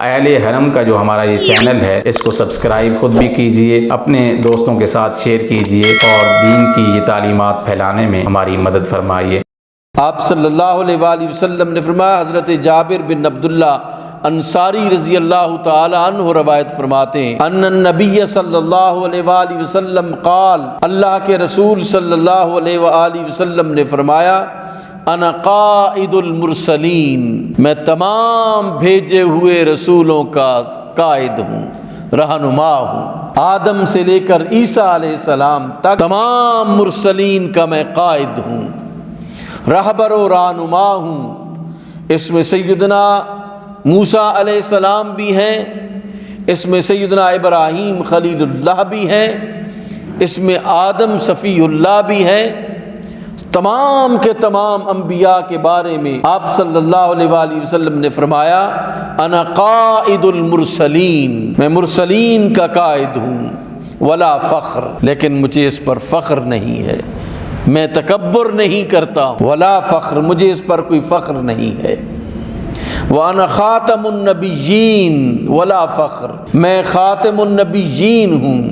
اہل حرم کا جو ہمارا یہ چینل ہے اس کو سبسکرائب خود بھی کیجئے، اپنے دوستوں کے ساتھ شیئر کیجئے اور دین کی یہ تعلیمات پھیلانے میں ہماری مدد فرمائیے۔ آپ صلی اللہ علیہ وآلہ وسلم نے فرمایا، حضرت جابر بن عبداللہ انصاری رضی اللہ تعالی عنہ روایت فرماتے ہیں، ان النبی صلی اللہ علیہ وآلہ وسلم قال، اللہ کے رسول صلی اللہ علیہ وآلہ وسلم نے فرمایا، انا قائد المرسلین، میں تمام بھیجے ہوئے رسولوں کا قائد ہوں، رہنما ہوں، آدم سے لے کر عیسیٰ علیہ السلام تک تمام مرسلین کا میں قائد ہوں، رہبر و رہنما ہوں۔ اس میں سیدنا موسیٰ علیہ السلام بھی ہیں، اس میں سیدنا ابراہیم خلیل اللہ بھی ہیں، اس میں آدم صفی اللہ بھی ہیں۔ تمام کے تمام انبیاء کے بارے میں آپ صلی اللہ علیہ وآلہ وسلم نے فرمایا، انا قائد المرسلین، میں مرسلین کا قائد ہوں، ولا فخر، لیکن مجھے اس پر فخر نہیں ہے، میں تکبر نہیں کرتا، ولا فخر، مجھے اس پر کوئی فخر نہیں ہے، وَأَنَا خَاتَمُ النَّبِيِّينَ وَلَا فَخْرٍ، میں خاتم النبیین ہوں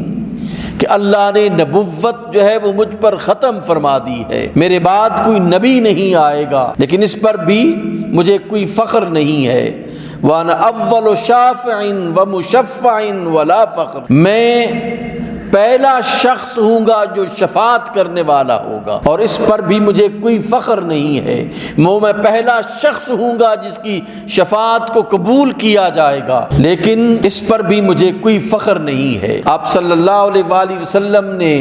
کہ اللہ نے نبوت جو ہے وہ مجھ پر ختم فرما دی ہے، میرے بعد کوئی نبی نہیں آئے گا، لیکن اس پر بھی مجھے کوئی فخر نہیں ہے، وَأَنَا أَوَّلُ شَافِعٍ وَمُشَفَّعٍ وَلَا فَخْرٍ، میں پہلا شخص ہوں گا جو شفاعت کرنے والا ہوگا، اور اس پر بھی مجھے کوئی فخر نہیں ہے، میں پہلا شخص ہوں گا جس کی شفاعت کو قبول کیا جائے گا، لیکن اس پر بھی مجھے کوئی فخر نہیں ہے۔ آپ صلی اللہ علیہ وآلہ وسلم نے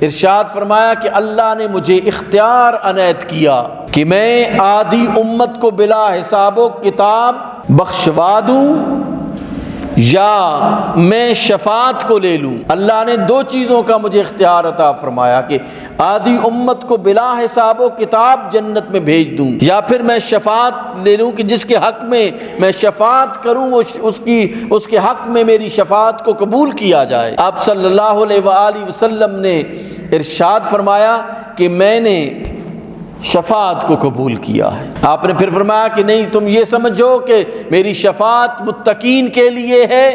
ارشاد فرمایا کہ اللہ نے مجھے اختیار عنایت کیا کہ میں آدھی امت کو بلا حساب و کتاب بخشوا دوں یا میں شفاعت کو لے لوں۔ اللہ نے دو چیزوں کا مجھے اختیار عطا فرمایا کہ آدھی امت کو بلا حساب و کتاب جنت میں بھیج دوں، یا پھر میں شفاعت لے لوں کہ جس کے حق میں شفاعت کروں وہ اس کے حق میں میری شفاعت کو قبول کیا جائے۔ آپ صلی اللہ علیہ وآلہ وسلم نے ارشاد فرمایا کہ میں نے شفاعت کو قبول کیا ہے۔ آپ نے پھر فرمایا کہ نہیں، تم یہ سمجھو کہ میری شفاعت متقین کے لیے ہے،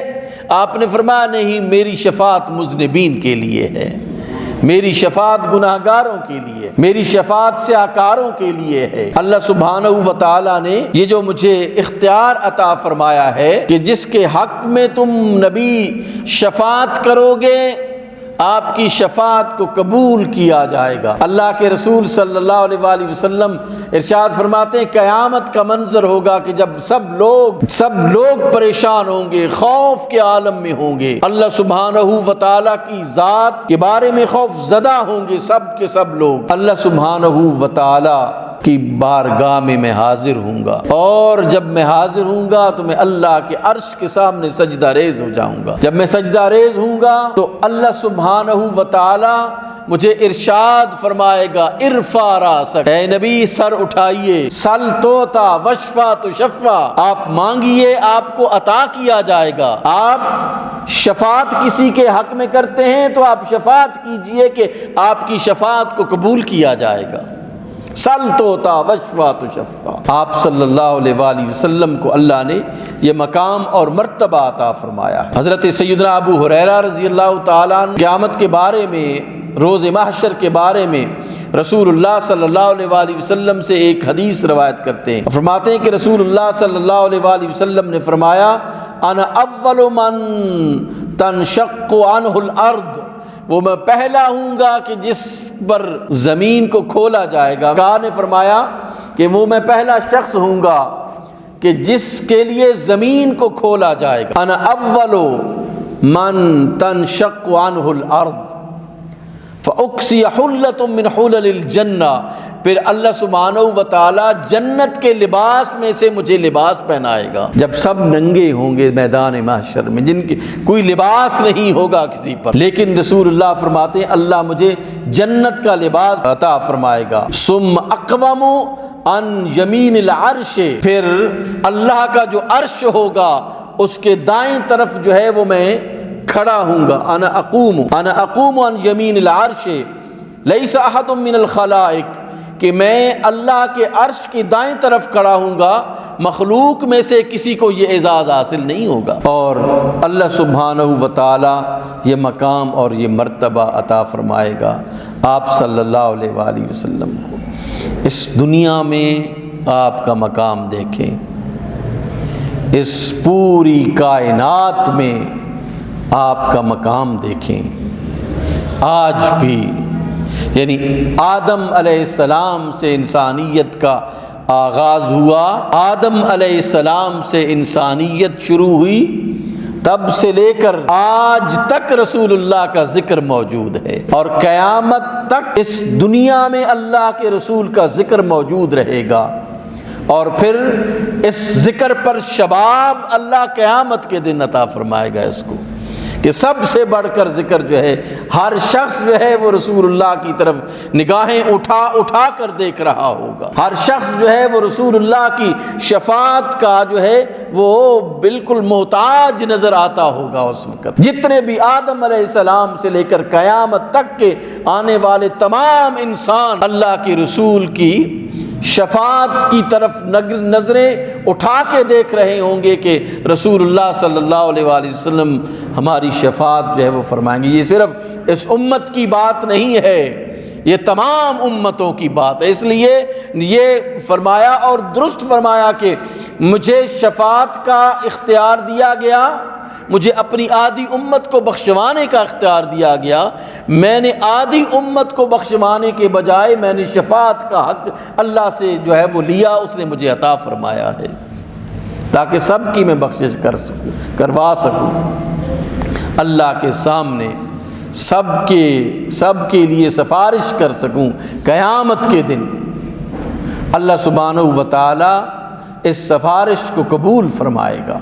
آپ نے فرمایا نہیں، میری شفاعت مذنبین کے لیے ہے، میری شفاعت گناہگاروں کے لیے، میری شفاعت سیاہکاروں کے لیے ہے۔ اللہ سبحانہ و تعالی نے یہ جو مجھے اختیار عطا فرمایا ہے کہ جس کے حق میں تم نبی شفاعت کرو گے آپ کی شفاعت کو قبول کیا جائے گا۔ اللہ کے رسول صلی اللہ علیہ وآلہ وسلم ارشاد فرماتے ہیں، قیامت کا منظر ہوگا کہ جب سب لوگ پریشان ہوں گے، خوف کے عالم میں ہوں گے، اللہ سبحانہ و تعالیٰ کی ذات کے بارے میں خوف زدہ ہوں گے، سب کے سب لوگ۔ اللہ سبحانہ و تعالیٰ کی بارگاہ میں حاضر ہوں گا، اور جب میں حاضر ہوں گا تو میں اللہ کے عرش کے سامنے سجدہ ریز ہو جاؤں گا۔ جب میں سجدہ ریز ہوں گا تو اللہ سبحانہ و تعالی مجھے ارشاد فرمائے گا، ارفع راسک، اے نبی سر اٹھائیے، سل توتا وشفا تشفا، آپ مانگیے آپ کو عطا کیا جائے گا۔ آپ شفاعت کسی کے حق میں کرتے ہیں تو آپ شفاعت کیجئے کہ آپ کی شفاعت کو قبول کیا جائے گا۔ سل توتا وشفا تشفا، آپ صلی اللہ علیہ وآلہ وسلم کو اللہ نے یہ مقام اور مرتبہ عطا فرمایا۔ حضرت سیدنا ابو ہریرہ رضی اللہ تعالیٰ عنہ قیامت کے بارے میں، روز محشر کے بارے میں رسول اللہ صلی اللہ علیہ وآلہ وسلم سے ایک حدیث روایت کرتے ہیں، فرماتے ہیں کہ رسول اللہ صلی اللہ علیہ وآلہ وسلم نے فرمایا، انا اول من تنشق عنہ الارض، وہ میں پہلا ہوں گا کہ جس پر زمین کو کھولا جائے گا۔ کہا نے فرمایا کہ وہ میں پہلا شخص ہوں گا کہ جس کے لیے زمین کو کھولا جائے گا۔ انا اول من تنشق عنہ الارض فاکسی حلۃ من حلل الجنہ، پھر اللہ سبحانہ و تعالی جنت کے لباس میں سے مجھے لباس پہنائے گا۔ جب سب ننگے ہوں گے میدان محشر میں، جن کے کوئی لباس نہیں ہوگا کسی پر، لیکن رسول اللہ فرماتے ہیں اللہ مجھے جنت کا لباس عطا فرمائے گا۔ ثم اقوم عن یمین العرش، پھر اللہ کا جو عرش ہوگا اس کے دائیں طرف جو ہے وہ میں کھڑا ہوں گا۔ انا اقوم عن یمین العرش لیس احد من الخلائق، کہ میں اللہ کے عرش کی دائیں طرف کھڑا ہوں گا، مخلوق میں سے کسی کو یہ اعزاز حاصل نہیں ہوگا۔ اور اللہ سبحانہ و تعالی یہ مقام اور یہ مرتبہ عطا فرمائے گا آپ صلی اللہ علیہ وآلہ وسلم کو۔ اس دنیا میں آپ کا مقام دیکھیں، اس پوری کائنات میں آپ کا مقام دیکھیں۔ آج بھی یعنی آدم علیہ السلام سے انسانیت کا آغاز ہوا، آدم علیہ السلام سے انسانیت شروع ہوئی، تب سے لے کر آج تک رسول اللہ کا ذکر موجود ہے، اور قیامت تک اس دنیا میں اللہ کے رسول کا ذکر موجود رہے گا۔ اور پھر اس ذکر پر شباب اللہ قیامت کے دن عطا فرمائے گا اس کو، کہ سب سے بڑھ کر ذکر جو ہے ہر شخص جو ہے وہ رسول اللہ کی طرف نگاہیں اٹھا اٹھا کر دیکھ رہا ہوگا، ہر شخص جو ہے وہ رسول اللہ کی شفاعت کا جو ہے وہ بالکل محتاج نظر آتا ہوگا اس وقت۔ جتنے بھی آدم علیہ السلام سے لے کر قیامت تک کے آنے والے تمام انسان اللہ کے رسول کی شفاعت کی طرف نظریں اٹھا کے دیکھ رہے ہوں گے کہ رسول اللہ صلی اللہ علیہ وآلہ وسلم ہماری شفاعت جو ہے وہ فرمائیں گے۔ یہ صرف اس امت کی بات نہیں ہے، یہ تمام امتوں کی بات ہے۔ اس لیے یہ فرمایا اور درست فرمایا کہ مجھے شفاعت کا اختیار دیا گیا، مجھے اپنی آدھی امت کو بخشوانے کا اختیار دیا گیا، میں نے آدھی امت کو بخشوانے کے بجائے میں نے شفاعت کا حق اللہ سے جو ہے وہ لیا، اس نے مجھے عطا فرمایا ہے تاکہ سب کی میں بخشش کروا سکوں، اللہ کے سامنے سب کے لیے سفارش کر سکوں قیامت کے دن۔ اللہ سبحانہ و تعالی اس سفارش کو قبول فرمائے گا۔